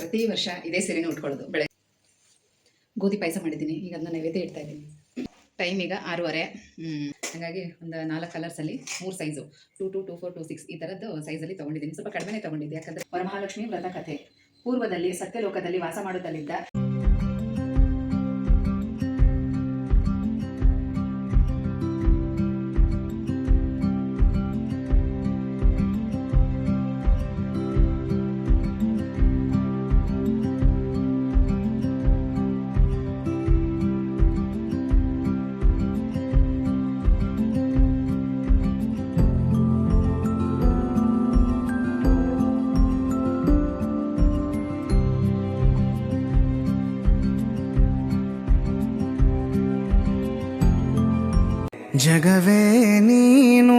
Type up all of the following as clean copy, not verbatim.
ಪ್ರತಿ ವರ್ಷ ಇದೇ ಸೀರೆನೇ ಉಟ್ಕೊಳ್ಳೋದು. ಬೆಳಗ್ಗೆ ಗೋಧಿ ಪಾಯಸ ಮಾಡಿದ್ದೀನಿ, ಈಗ ಅದನ್ನ ನೈವೇದ್ಯ ಇಡ್ತಾ ಇದ್ದೀನಿ. ಟೈಮ್ ಈಗ 6:30. ಹಾಗಾಗಿ ಒಂದು 4 ಕಲರ್ಸಲ್ಲಿ 3 ಸೈಜು 22, 24, 26 ಈ ಥರದ್ದು ಸೈಜಲ್ಲಿ ತೊಗೊಂಡಿದ್ದೀನಿ. ಸ್ವಲ್ಪ ಕಡಿಮೆನೇ ತೊಗೊಂಡಿದ್ದೆ, ಯಾಕಂದರೆ ವರಮಹಾಲಕ್ಷ್ಮಿ ವ್ರತ ಕಥೆ. ಪೂರ್ವದಲ್ಲಿ ಸತ್ಯಲೋಕದಲ್ಲಿ ವಾಸ ಮಾಡುತ್ತಲಿದ್ದ ಜಗವೇ ನೀನು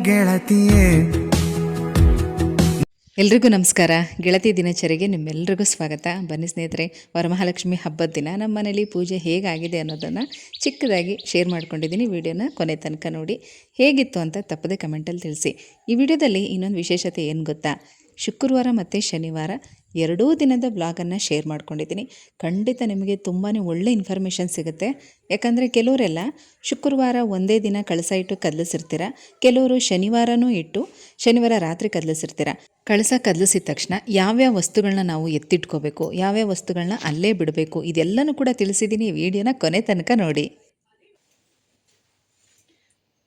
ಗೆಳತಿಯೇ. ಎಲ್ರಿಗೂ ನಮಸ್ಕಾರ. ಗೆಳತಿ ದಿನಚರಿಗೆ ನಿಮ್ಮೆಲ್ರಿಗೂ ಸ್ವಾಗತ. ಬನ್ನಿ ಸ್ನೇಹಿತರೆ, ವರಮಹಾಲಕ್ಷ್ಮಿ ಹಬ್ಬದ ದಿನ ನಮ್ಮ ಮನೇಲಿ ಪೂಜೆ ಹೇಗಾಗಿದೆ ಅನ್ನೋದನ್ನು ಚಿಕ್ಕದಾಗಿ ಶೇರ್ ಮಾಡ್ಕೊಂಡಿದ್ದೀನಿ. ವಿಡಿಯೋನ ಕೊನೆ ತನಕ ನೋಡಿ, ಹೇಗಿತ್ತು ಅಂತ ತಪ್ಪದೆ ಕಮೆಂಟಲ್ಲಿ ತಿಳಿಸಿ. ಈ ವಿಡಿಯೋದಲ್ಲಿ ಇನ್ನೊಂದು ವಿಶೇಷತೆ ಏನು ಗೊತ್ತಾ, ಶುಕ್ರವಾರ ಮತ್ತು ಶನಿವಾರ ಎರಡೂ ದಿನದ ಬ್ಲಾಗನ್ನು ಶೇರ್ ಮಾಡ್ಕೊಂಡಿದ್ದೀನಿ. ಖಂಡಿತ ನಿಮಗೆ ತುಂಬಾ ಒಳ್ಳೆ ಇನ್ಫಾರ್ಮೇಷನ್ ಸಿಗುತ್ತೆ. ಯಾಕಂದರೆ ಕೆಲವರೆಲ್ಲ ಶುಕ್ರವಾರ ಒಂದೇ ದಿನ ಕಳಸ ಇಟ್ಟು ಕದಲಿಸಿರ್ತೀರ, ಕೆಲವರು ಶನಿವಾರನೂ ಇಟ್ಟು ಶನಿವಾರ ರಾತ್ರಿ ಕದಲಿಸಿರ್ತೀರ. ಕಳಸ ಕದಲಿಸಿದ ತಕ್ಷಣ ಯಾವ್ಯಾವ ವಸ್ತುಗಳನ್ನ ನಾವು ಎತ್ತಿಟ್ಕೋಬೇಕು, ಯಾವ್ಯಾವ ವಸ್ತುಗಳನ್ನ ಅಲ್ಲೇ ಬಿಡಬೇಕು, ಇದೆಲ್ಲನೂ ಕೂಡ ತಿಳಿಸಿದ್ದೀನಿ. ವಿಡಿಯೋನ ಕೊನೆ ತನಕ ನೋಡಿ.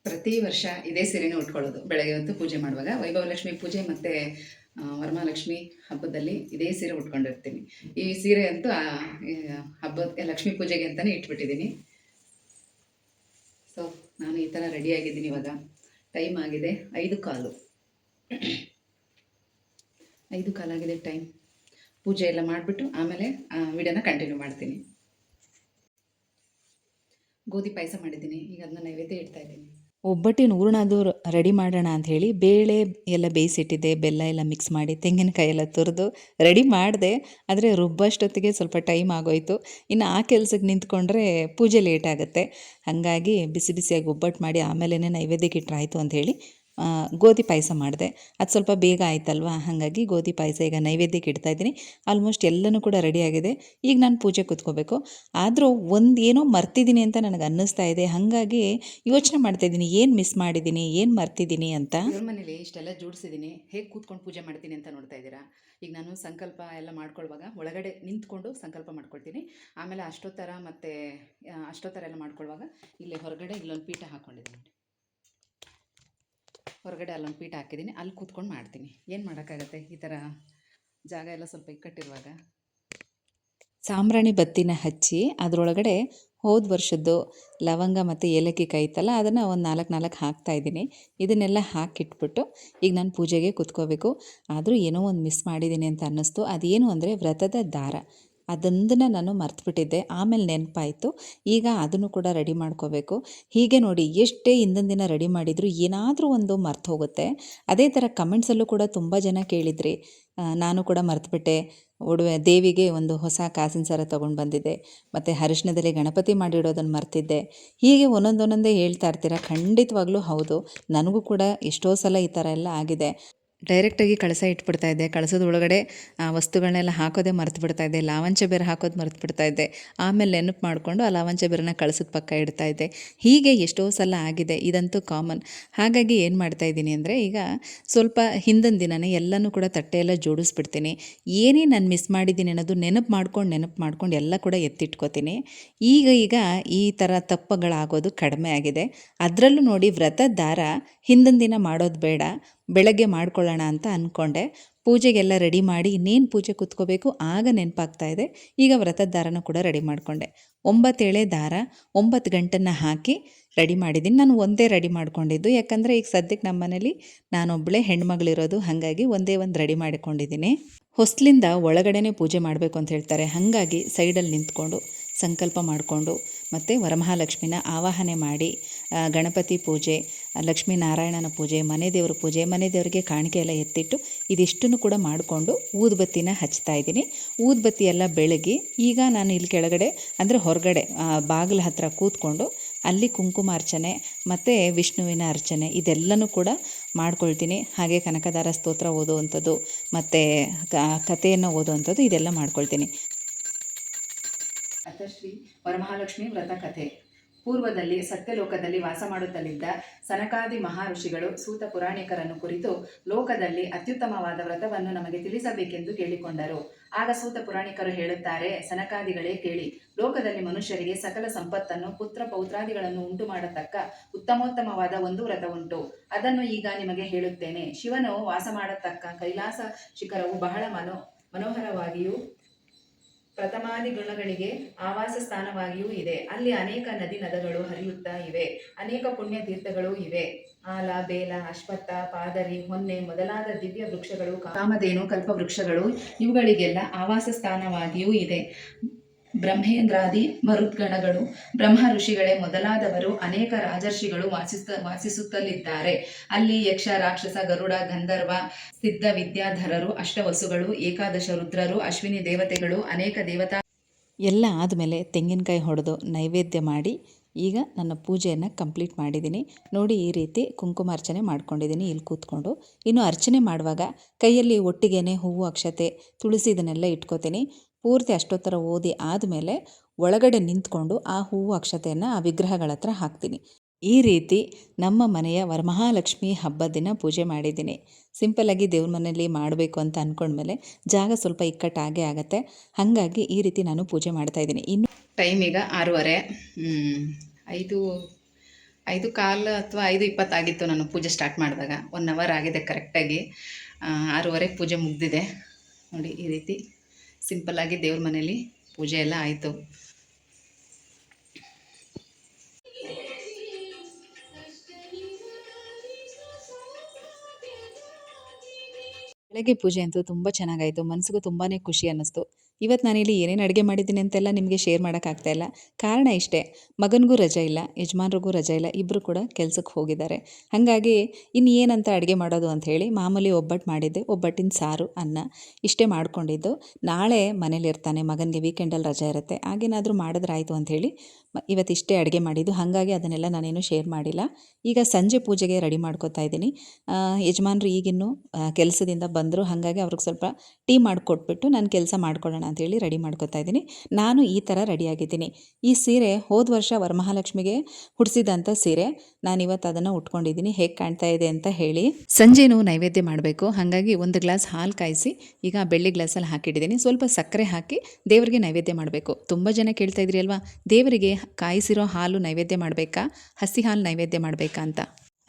ಪ್ರತಿ ವರ್ಷ ಇದೇ ಸೀರೆನೇ ಉಟ್ಕೊಳ್ಳೋದು. ಬೆಳಗ್ಗೆ ಹೊತ್ತು ಪೂಜೆ ಮಾಡುವಾಗ ವೈಭವಲಕ್ಷ್ಮಿ ಪೂಜೆ ಮತ್ತು ವರಮಹಾಲಕ್ಷ್ಮಿ ಹಬ್ಬದಲ್ಲಿ ಇದೇ ಸೀರೆ ಉಟ್ಕೊಂಡಿರ್ತೀನಿ. ಈ ಸೀರೆ ಅಂತೂ ಹಬ್ಬದ ಲಕ್ಷ್ಮೀ ಪೂಜೆಗೆ ಅಂತಲೇ ಇಟ್ಬಿಟ್ಟಿದ್ದೀನಿ. ಸೊ ನಾನು ಈ ಥರ ರೆಡಿಯಾಗಿದ್ದೀನಿ. ಇವಾಗ ಟೈಮ್ ಆಗಿದೆ 5:15. 5:15 ಆಗಿದೆ ಟೈಮ್. ಪೂಜೆ ಎಲ್ಲ ಮಾಡಿಬಿಟ್ಟು ಆಮೇಲೆ ವಿಡಿಯೋನ ಕಂಟಿನ್ಯೂ ಮಾಡ್ತೀನಿ. ಗೋಧಿ ಪಾಯಸ ಮಾಡಿದ್ದೀನಿ, ಈಗ ಅದನ್ನ ನೈವೇದ್ಯ ಇಡ್ತಾ ಇದ್ದೀನಿ. ಒಬ್ಬಟ್ಟಿನ ಹೂರಣದು ರೆಡಿ ಮಾಡೋಣ ಅಂಥೇಳಿ ಬೇಳೆ ಎಲ್ಲ ಬೇಯಿಸಿಟ್ಟಿದ್ದೆ, ಬೆಲ್ಲ ಎಲ್ಲ ಮಿಕ್ಸ್ ಮಾಡಿ ತೆಂಗಿನಕಾಯಿ ಎಲ್ಲ ತುರಿದು ರೆಡಿ ಮಾಡಿದೆ. ಆದರೆ ರುಬ್ಬಷ್ಟೊತ್ತಿಗೆ ಸ್ವಲ್ಪ ಟೈಮ್ ಆಗೋಯಿತು. ಇನ್ನು ಆ ಕೆಲಸಕ್ಕೆ ನಿಂತ್ಕೊಂಡ್ರೆ ಪೂಜೆ ಲೇಟ್ ಆಗುತ್ತೆ. ಹಾಗಾಗಿ ಬಿಸಿ ಬಿಸಿಯಾಗಿ ಒಬ್ಬಟ್ಟು ಮಾಡಿ ಆಮೇಲೆ ನೈವೇದ್ಯಕ್ಕೆ ಇಟ್ಟರಾಯಿತು ಅಂಥೇಳಿ ಗೋಧಿ ಪಾಯಸ ಮಾಡಿದೆ. ಅದು ಸ್ವಲ್ಪ ಬೇಗ ಆಯ್ತಲ್ವ, ಹಾಗಾಗಿ ಗೋಧಿ ಪಾಯಸ ಈಗ ನೈವೇದ್ಯಕ್ಕೆ ಇಡ್ತಾಯಿದ್ದೀನಿ. ಆಲ್ಮೋಸ್ಟ್ ಎಲ್ಲನೂ ಕೂಡ ರೆಡಿಯಾಗಿದೆ. ಈಗ ನಾನು ಪೂಜೆ ಕೂತ್ಕೋಬೇಕು. ಆದರೂ ಏನೋ ಮರ್ತಿದ್ದೀನಿ ಅಂತ ನನಗೆ ಅನ್ನಿಸ್ತಾ ಇದೆ. ಹಾಗಾಗಿ ಯೋಚನೆ ಮಾಡ್ತಾಯಿದ್ದೀನಿ, ಏನು ಮಿಸ್ ಮಾಡಿದ್ದೀನಿ, ಏನು ಮರ್ತಿದ್ದೀನಿ ಅಂತ. ಇವ್ರ ಮನೇಲಿ ಇಷ್ಟೆಲ್ಲ ಜೋಡಿಸಿದ್ದೀನಿ, ಹೇಗೆ ಕೂತ್ಕೊಂಡು ಪೂಜೆ ಮಾಡ್ತೀನಿ ಅಂತ ನೋಡ್ತಾ ಇದ್ದೀರಾ. ಈಗ ನಾನು ಸಂಕಲ್ಪ ಎಲ್ಲ ಮಾಡ್ಕೊಳ್ಳುವಾಗ ಒಳಗಡೆ ನಿಂತ್ಕೊಂಡು ಸಂಕಲ್ಪ ಮಾಡ್ಕೊಳ್ತೀನಿ. ಆಮೇಲೆ ಅಷ್ಟೋತ್ತರ ಮತ್ತು ಅಷ್ಟೋತ್ತರ ಎಲ್ಲ ಮಾಡ್ಕೊಳ್ಳುವಾಗ ಇಲ್ಲೇ ಹೊರಗಡೆ ಇಲ್ಲೊಂದು ಪೀಠ ಹಾಕ್ಕೊಂಡಿದ್ದೀನಿ. ಹೊರಗಡೆ ಅಲ್ಲೊಂದು ಪೀಠ ಹಾಕಿದ್ದೀನಿ, ಅಲ್ಲಿ ಕೂತ್ಕೊಂಡು ಮಾಡ್ತೀನಿ. ಏನು ಮಾಡೋಕ್ಕಾಗತ್ತೆ, ಈ ಥರ ಜಾಗ ಎಲ್ಲ ಸ್ವಲ್ಪ ಇಕ್ಕಟ್ಟಿರುವಾಗ. ಸಾಂಬ್ರಾಣಿ ಬತ್ತಿನ ಹಚ್ಚಿ ಅದರೊಳಗಡೆ ಹೋದ ವರ್ಷದ್ದು ಲವಂಗ ಮತ್ತು ಏಲಕ್ಕಿ ಕಾಯಿ ಇತ್ತಲ್ಲ, ಅದನ್ನು ಒಂದು 4 ಹಾಕ್ತಾಯಿದ್ದೀನಿ. ಇದನ್ನೆಲ್ಲ ಹಾಕಿಟ್ಬಿಟ್ಟು ಈಗ ನಾನು ಪೂಜೆಗೆ ಕೂತ್ಕೋಬೇಕು. ಆದರೂ ಏನೋ ಒಂದು ಮಿಸ್ ಮಾಡಿದ್ದೀನಿ ಅಂತ ಅನ್ನಿಸ್ತು. ಅದೇನು ಅಂದರೆ ವ್ರತದ ದಾರ, ಅದೊಂದನ್ನು ನಾನು ಮರ್ತುಬಿಟ್ಟಿದ್ದೆ. ಆಮೇಲೆ ನೆನಪಾಯಿತು. ಈಗ ಅದನ್ನು ಕೂಡ ರೆಡಿ ಮಾಡ್ಕೋಬೇಕು. ಹೀಗೆ ನೋಡಿ, ಎಷ್ಟೇ ಹಿಂದಿನ ದಿನ ರೆಡಿ ಮಾಡಿದರೂ ಏನಾದರೂ ಒಂದು ಮರ್ತು ಹೋಗುತ್ತೆ. ಅದೇ ಥರ ಕಮೆಂಟ್ಸಲ್ಲೂ ಕೂಡ ತುಂಬ ಜನ ಕೇಳಿದ್ರಿ. ನಾನು ಕೂಡ ಮರ್ತುಬಿಟ್ಟೆ. ದೇವಿಗೆ ಒಂದು ಹೊಸ ಕಾಸಿನ ಸರ ತೊಗೊಂಡು ಬಂದಿದ್ದೆ, ಮತ್ತು ಅರಿಶಿಣದಲ್ಲಿ ಗಣಪತಿ ಮಾಡಿಡೋದನ್ನು ಮರ್ತಿದ್ದೆ. ಹೀಗೆ ಒಂದೊಂದೇ ಹೇಳ್ತಾ ಇರ್ತೀರ. ಖಂಡಿತವಾಗ್ಲೂ ಹೌದು, ನನಗೂ ಕೂಡ ಎಷ್ಟೋ ಸಲ ಈ ಥರ ಎಲ್ಲ ಆಗಿದೆ. ಡೈರೆಕ್ಟಾಗಿ ಕಳಸ ಇಟ್ಬಿಡ್ತಾಯಿದ್ದೆ. ಕಳಸದ ಒಳಗಡೆ ವಸ್ತುಗಳನ್ನೆಲ್ಲ ಹಾಕೋದೇ ಮರ್ತು ಬಿಡ್ತಾಯಿದ್ದೆ. ಲಾವಂಚ ಬೇರೆ ಹಾಕೋದು ಮರ್ತು ಬಿಡ್ತಾಯಿದ್ದೆ. ಆಮೇಲೆ ನೆನಪು ಮಾಡಿಕೊಂಡು ಆ ಲಾವಂಚ ಬೇರೆನ ಕಳಸದ ಪಕ್ಕ ಇಡ್ತಾಯಿದ್ದೆ. ಹೀಗೆ ಎಷ್ಟೋ ಸಲ ಆಗಿದೆ. ಇದಂತೂ ಕಾಮನ್. ಹಾಗಾಗಿ ಏನು ಮಾಡ್ತಾಯಿದ್ದೀನಿ ಅಂದರೆ, ಈಗ ಸ್ವಲ್ಪ ಹಿಂದಿನ ದಿನವೇ ಎಲ್ಲನೂ ಕೂಡ ತಟ್ಟೆಯೆಲ್ಲ ಜೋಡಿಸ್ಬಿಡ್ತೀನಿ. ಏನೇ ನಾನು ಮಿಸ್ ಮಾಡಿದ್ದೀನಿ ಅನ್ನೋದು ನೆನಪು ಮಾಡ್ಕೊಂಡು ಎಲ್ಲ ಕೂಡ ಎತ್ತಿಟ್ಕೋತೀನಿ. ಈಗ ಈ ಥರ ತಪ್ಪುಗಳಾಗೋದು ಕಡಿಮೆ ಆಗಿದೆ. ಅದರಲ್ಲೂ ನೋಡಿ, ವ್ರತದ ದಾರ ಹಿಂದಿನ ದಿನ ಮಾಡೋದು ಬೇಡ, ಬೆಳಗ್ಗೆ ಮಾಡ್ಕೊಳ್ಳೋಣ ಅಂತ ಅಂದ್ಕೊಂಡೆ. ಪೂಜೆಗೆಲ್ಲ ರೆಡಿ ಮಾಡಿ ಇನ್ನೇನು ಪೂಜೆ ಕೂತ್ಕೋಬೇಕು, ಆಗ ನೆನಪಾಗ್ತಾ ಇದೆ. ಈಗ ವ್ರತದ ದಾರನ ಕೂಡ ರೆಡಿ ಮಾಡಿಕೊಂಡೆ. 9 ಎಳೆ ದಾರ 9 ಗಂಟನ್ನು ಹಾಕಿ ರೆಡಿ ಮಾಡಿದ್ದೀನಿ. ನಾನು ಒಂದೇ ರೆಡಿ ಮಾಡ್ಕೊಂಡಿದ್ದು, ಯಾಕಂದರೆ ಈಗ ಸದ್ಯಕ್ಕೆ ನಮ್ಮ ಮನೇಲಿ ನಾನೊಬ್ಬಳೇ ಹೆಣ್ಮಗಳಿರೋದು. ಹಾಗಾಗಿ ಒಂದೇ ಒಂದು ರೆಡಿ ಮಾಡಿಕೊಂಡಿದ್ದೀನಿ. ಹೊಸ್ಲಿಂದ ಒಳಗಡೆನೇ ಪೂಜೆ ಮಾಡಬೇಕು ಅಂತ ಹೇಳ್ತಾರೆ. ಹಾಗಾಗಿ ಸೈಡಲ್ಲಿ ನಿಂತ್ಕೊಂಡು ಸಂಕಲ್ಪ ಮಾಡಿಕೊಂಡು ಮತ್ತು ವರಮಹಾಲಕ್ಷ್ಮಿನ ಆವಾಹನೆ ಮಾಡಿ ಗಣಪತಿ ಪೂಜೆ, ಲಕ್ಷ್ಮೀನಾರಾಯಣನ ಪೂಜೆ, ಮನೆ ದೇವರ ಪೂಜೆ, ಮನೆ ದೇವರಿಗೆ ಕಾಣಿಕೆ ಎಲ್ಲ ಎತ್ತಿಟ್ಟು ಇದಿಷ್ಟನ್ನು ಕೂಡ ಮಾಡಿಕೊಂಡು ಊದುಬತ್ತಿನ ಹಚ್ತಾ ಇದ್ದೀನಿ. ಊದುಬತ್ತಿ ಎಲ್ಲ ಬೆಳಗಿ ಈಗ ನಾನು ಇಲ್ಲಿ ಕೆಳಗಡೆ ಅಂದರೆ ಹೊರಗಡೆ ಬಾಗಿಲ ಹತ್ರ ಕೂತ್ಕೊಂಡು ಅಲ್ಲಿ ಕುಂಕುಮಾರ್ಚನೆ ಮತ್ತು ವಿಷ್ಣುವಿನ ಅರ್ಚನೆ ಇದೆಲ್ಲನೂ ಕೂಡ ಮಾಡ್ಕೊಳ್ತೀನಿ. ಹಾಗೆ ಕನಕದಾರ ಸ್ತೋತ್ರ ಓದುವಂಥದ್ದು ಮತ್ತು ಕಥೆಯನ್ನು ಓದುವಂಥದ್ದು ಇದೆಲ್ಲ ಮಾಡ್ಕೊಳ್ತೀನಿ. ಅಥಶ್ರೀ ವರಮಹಾಲಕ್ಷ್ಮಿ ವ್ರತ ಕಥೆ. ಪೂರ್ವದಲ್ಲಿ ಸತ್ಯಲೋಕದಲ್ಲಿ ವಾಸ ಮಾಡುತ್ತಲಿದ್ದ ಸನಕಾದಿ ಮಹರ್ಷಿಗಳು ಸೂತ ಪುರಾಣಿಕರನ್ನು ಕುರಿತು ಲೋಕದಲ್ಲಿ ಅತ್ಯುತ್ತಮವಾದ ವ್ರತವನ್ನು ನಮಗೆ ತಿಳಿಸಬೇಕೆಂದು ಕೇಳಿಕೊಂಡರು. ಆಗ ಸೂತ ಪುರಾಣಿಕರು ಹೇಳುತ್ತಾರೆ, ಸನಕಾದಿಗಳೇ ಕೇಳಿ, ಲೋಕದಲ್ಲಿ ಮನುಷ್ಯರಿಗೆ ಸಕಲ ಸಂಪತ್ತನ್ನು ಪುತ್ರ ಪೌತ್ರಾದಿಗಳನ್ನು ಉಂಟು ಮಾಡತಕ್ಕ ಉತ್ತಮೋತ್ತಮವಾದ ಒಂದು ವ್ರತ ಉಂಟು. ಅದನ್ನು ಈಗ ನಿಮಗೆ ಹೇಳುತ್ತೇನೆ. ಶಿವನು ವಾಸ ಮಾಡತಕ್ಕ ಕೈಲಾಸ ಶಿಖರವು ಬಹಳ ಮನೋಹರವಾಗಿಯೂ ಪ್ರಥಮಾದಿ ಗುಣಗಳಿಗೆ ಆವಾಸ ಸ್ಥಾನವಾಗಿಯೂ ಇದೆ. ಅಲ್ಲಿ ಅನೇಕ ನದಿಗಳು ಹರಿಯುತ್ತಾ ಇವೆ. ಅನೇಕ ಪುಣ್ಯ ತೀರ್ಥಗಳೂ ಇವೆ. ಆಲ, ಬೇಲ, ಅಶ್ವತ್ಥ, ಪಾದರಿ, ಹೊನ್ನೆ ಮೊದಲಾದ ದಿವ್ಯ ವೃಕ್ಷಗಳು, ಕಾಮಧೇನು, ಕಲ್ಪವೃಕ್ಷಗಳು ಇವುಗಳಿಗೆಲ್ಲ ಆವಾಸ ಸ್ಥಾನವಾಗಿಯೂ ಇದೆ. ಬ್ರಹ್ಮೇಂದ್ರಾದಿ ಮರುದ್ಗಣಗಳು, ಬ್ರಹ್ಮ ಋಷಿಗಳೇ ಮೊದಲಾದವರು ಅನೇಕ ರಾಜರ್ಷಿಗಳು ವಾಸಿಸುತ್ತಲಿದ್ದಾರೆ. ಅಲ್ಲಿ ಯಕ್ಷ, ರಾಕ್ಷಸ, ಗರುಡ, ಗಂಧರ್ವ, ಸಿದ್ಧ ವಿದ್ಯಾಧರರು, ಅಷ್ಟವಸುಗಳು, ಏಕಾದಶ ರುದ್ರರು, ಅಶ್ವಿನಿ ದೇವತೆಗಳು, ಅನೇಕ ದೇವತಾ ಎಲ್ಲ ಆದಮೇಲೆ ತೆಂಗಿನಕಾಯಿ ಹೊಡೆದು ನೈವೇದ್ಯ ಮಾಡಿ ಈಗ ನನ್ನ ಪೂಜೆಯನ್ನು ಕಂಪ್ಲೀಟ್ ಮಾಡಿದ್ದೀನಿ. ನೋಡಿ, ಈ ರೀತಿ ಕುಂಕುಮಾರ್ಚನೆ ಮಾಡ್ಕೊಂಡಿದ್ದೀನಿ ಇಲ್ಲಿ ಕೂತ್ಕೊಂಡು. ಇನ್ನು ಅರ್ಚನೆ ಮಾಡುವಾಗ ಕೈಯಲ್ಲಿ ಒಟ್ಟಿಗೆನೆ ಹೂವು, ಅಕ್ಷತೆ, ತುಳಸಿ ಇದನ್ನೆಲ್ಲ ಇಟ್ಕೋತೀನಿ. ಪೂರ್ತಿ ಅಷ್ಟೊತ್ತರ ಓದಿ ಆದಮೇಲೆ ಒಳಗಡೆ ನಿಂತ್ಕೊಂಡು ಆ ಹೂವು ಅಕ್ಷತೆಯನ್ನು ಆ ವಿಗ್ರಹಗಳ ಹತ್ರ ಹಾಕ್ತೀನಿ. ಈ ರೀತಿ ನಮ್ಮ ಮನೆಯ ವರಮಹಾಲಕ್ಷ್ಮಿ ಹಬ್ಬದ ದಿನ ಪೂಜೆ ಮಾಡಿದ್ದೀನಿ. ಸಿಂಪಲ್ಲಾಗಿ ದೇವ್ರ ಮನೆಯಲ್ಲಿ ಮಾಡಬೇಕು ಅಂತ ಅಂದ್ಕೊಂಡ್ಮೇಲೆ ಜಾಗ ಸ್ವಲ್ಪ ಇಕ್ಕಟ್ಟಾಗೇ ಆಗುತ್ತೆ. ಹಾಗಾಗಿ ಈ ರೀತಿ ನಾನು ಪೂಜೆ ಮಾಡ್ತಾಯಿದ್ದೀನಿ. ಇನ್ನು ಟೈಮ್ ಈಗ 6:30, 5:15 ಅಥವಾ 5:20 ಆಗಿತ್ತು ನಾನು ಪೂಜೆ ಸ್ಟಾರ್ಟ್ ಮಾಡಿದಾಗ. 1 ಅವರ್ ಆಗಿದೆ ಕರೆಕ್ಟಾಗಿ. 6:30 ಪೂಜೆ ಮುಗಿದಿದೆ. ನೋಡಿ, ಈ ರೀತಿ ಸಿಂಪಲ್ಲಾಗಿ ದೇವ್ರ ಮನೇಲಿ ಪೂಜೆ ಎಲ್ಲ ಆಯಿತು. ಬೆಳಗ್ಗೆ ಪೂಜೆ ಅಂತೂ ತುಂಬ ಚೆನ್ನಾಗಾಯಿತು. ಮನಸ್ಸಿಗೂ ತುಂಬಾ ಖುಷಿ ಅನ್ನಿಸ್ತು. ಇವತ್ತು ನಾನಿಲ್ಲಿ ಏನೇನು ಅಡುಗೆ ಮಾಡಿದ್ದೀನಿ ಅಂತೆಲ್ಲ ನಿಮಗೆ ಶೇರ್ ಮಾಡೋಕ್ಕಾಗ್ತಾಯಿಲ್ಲ. ಕಾರಣ ಇಷ್ಟೇ, ಮಗನಿಗೂ ರಜೆ ಇಲ್ಲ, ಯಜಮಾನ್ರಿಗೂ ರಜೆ ಇಲ್ಲ, ಇಬ್ಬರು ಕೂಡ ಕೆಲಸಕ್ಕೆ ಹೋಗಿದ್ದಾರೆ. ಹಾಗಾಗಿ ಇನ್ನು ಏನಂತ ಅಡುಗೆ ಮಾಡೋದು ಅಂಥೇಳಿ ಮಾಮೂಲಿ ಒಬ್ಬಟ್ಟು ಮಾಡಿದ್ದೆ. ಒಬ್ಬಟ್ಟಿನ ಸಾರು, ಅನ್ನ ಇಷ್ಟೇ ಮಾಡ್ಕೊಂಡಿದ್ದು. ನಾಳೆ ಮನೇಲಿರ್ತಾನೆ, ಮಗನಿಗೆ ವೀಕೆಂಡಲ್ಲಿ ರಜೆ ಇರುತ್ತೆ, ಹಾಗೇನಾದರೂ ಮಾಡಿದ್ರಾಯ್ತು ಅಂಥೇಳಿ ಇವತ್ತಿಷ್ಟೇ ಅಡುಗೆ ಮಾಡಿದ್ದು. ಹಾಗಾಗಿ ಅದನ್ನೆಲ್ಲ ನಾನೇನು ಶೇರ್ ಮಾಡಿಲ್ಲ. ಈಗ ಸಂಜೆ ಪೂಜೆಗೆ ರೆಡಿ ಮಾಡ್ಕೊತಾ ಇದ್ದೀನಿ. ಯಜಮಾನ್ರು ಈಗಿನ್ನೂ ಕೆಲಸದಿಂದ ಬಂದರು. ಹಾಗಾಗಿ ಅವ್ರಿಗೆ ಸ್ವಲ್ಪ ಟೀ ಮಾಡಿಕೊಟ್ಬಿಟ್ಟು ನಾನು ಕೆಲಸ ಮಾಡ್ಕೊಳ್ಳೋಣ ಅಂಥೇಳಿ ರೆಡಿ ಮಾಡ್ಕೊತಾ ಇದ್ದೀನಿ. ನಾನು ಈ ಥರ ರೆಡಿಯಾಗಿದ್ದೀನಿ. ಈ ಸೀರೆ ಹೋದ ವರ್ಷ ವರಮಹಾಲಕ್ಷ್ಮಿಗೆ ಹುಡಿಸಿದಂಥ ಸೀರೆ. ನಾನಿವತ್ತು ಅದನ್ನು ಉಟ್ಕೊಂಡಿದ್ದೀನಿ. ಹೇಗೆ ಕಾಣ್ತಾ ಇದೆ ಅಂತ ಹೇಳಿ. ಸಂಜೆನೂ ನೈವೇದ್ಯ ಮಾಡಬೇಕು. ಹಾಗಾಗಿ 1 ಗ್ಲಾಸ್ ಹಾಲು ಕಾಯಿಸಿ ಈಗ ಬೆಳ್ಳಿ ಗ್ಲಾಸಲ್ಲಿ ಹಾಕಿಟ್ಟಿದ್ದೀನಿ. ಸ್ವಲ್ಪ ಸಕ್ಕರೆ ಹಾಕಿ ದೇವರಿಗೆ ನೈವೇದ್ಯ ಮಾಡಬೇಕು. ತುಂಬ ಜನ ಕೇಳ್ತಾ ಇದ್ರಿ ಅಲ್ವಾ, ದೇವರಿಗೆ ಕಾಯಿಸಿರೋ ಹಾಲು ನೈವೇದ್ಯ ಮಾಡಬೇಕಾ, ಹಸಿ ಹಾಲು ನೈವೇದ್ಯ ಮಾಡಬೇಕಾ ಅಂತ.